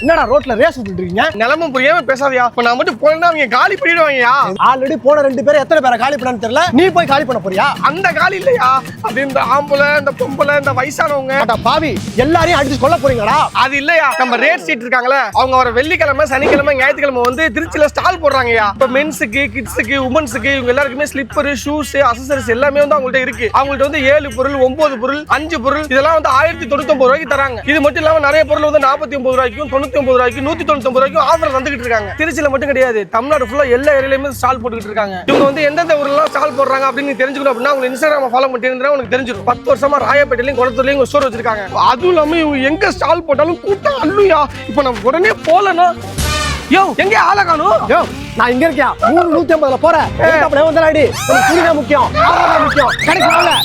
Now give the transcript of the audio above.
என்னடா ரோட்ல ரேஸ் விட்டுட்டு இருக்கீங்க? நிலமும் புரியாம பேசாதயா. இப்ப நான் மட்டும் போனா அவங்க காலி பண்ணிடுவாங்கயா. ஆல்ரெடி போன 2 பேர் எத்தனை பேரை காலி பண்ணான்னு தெரியல. நீ போய் காலி பண்ண போறியா? அந்த காலி இல்லையா, அது இந்த ஆம்பளை, இந்த பொம்பளை, இந்த வயசானவங்க. அட பாவி, எல்லாரையும் அடிச்சு கொல்ல போறீங்கடா? அது இல்லையா, நம்ம ரேட் சீட் இருக்காங்களே, அவங்க வர வெள்ளிக்கிழமை, சனிக்கிழமை, ஞாயிற்றுக்கிழமை வந்து திருச்சியில ஸ்டால் போடுறாங்கயா. இப்ப மென்ஸுக்கு, கிட்ஸுக்கு, உமன்ஸுக்கு இவங்க எல்லாருக்குமே ஸ்லிப்பர், ஷூஸ், அக்சசரிஸ் எல்லாமே வந்து அவங்கள்ட்ட இருக்கு. அவங்கள்ட்ட வந்து 7 பொருள், 9 பொருள், 5 பொருள் இதெல்லாம் வந்து 1099 ரூபாய்க்கு தராங்க. இது மட்டும் இல்லாம நிறைய பொருள் வந்து 49 ரூபாய்க்கும், 99 ரூபாய்க்கும், 199 ரூபாய்க்கும் ஆஃபர் வந்துகிட்டு இருக்காங்க. திருச்சியில மட்டும் கிடையாது, தமிழ்நாடு ஃபுல்லா எல்லா ஏரியாலயுமே ஸ்டால் போட்டுக்கிட்டு இருக்காங்க. இவங்க வந்து எந்தெந்த ஊர்ல ஸ்டால் போடுறாங்க அப்படின்னு தெரிஞ்சுக்கணும் அப்படின்னா அவங்க இன்ஸ்டாகிராம ஃபாலோ பண்ணிட்டு உனக்கு தெரிஞ்சிடும். 10 வருஷமா ராயப்பேட்டையிலும் குளத்தூர்லயும் ஸ்டோர் வச்சிருக்காங்க. அதுவும் இல்லாம இவங்க எங்க ஸ்டால் போட்டாலும் கூட்டம் அல்லுயா. இப்ப நம்ம உடனே போலனா யோ எங்க ஆள காணோம்? யோ நான் இங்க இருக்கேன். 350ல போறேன். முக்கியம். முக்கியம். கிடைக்கும்.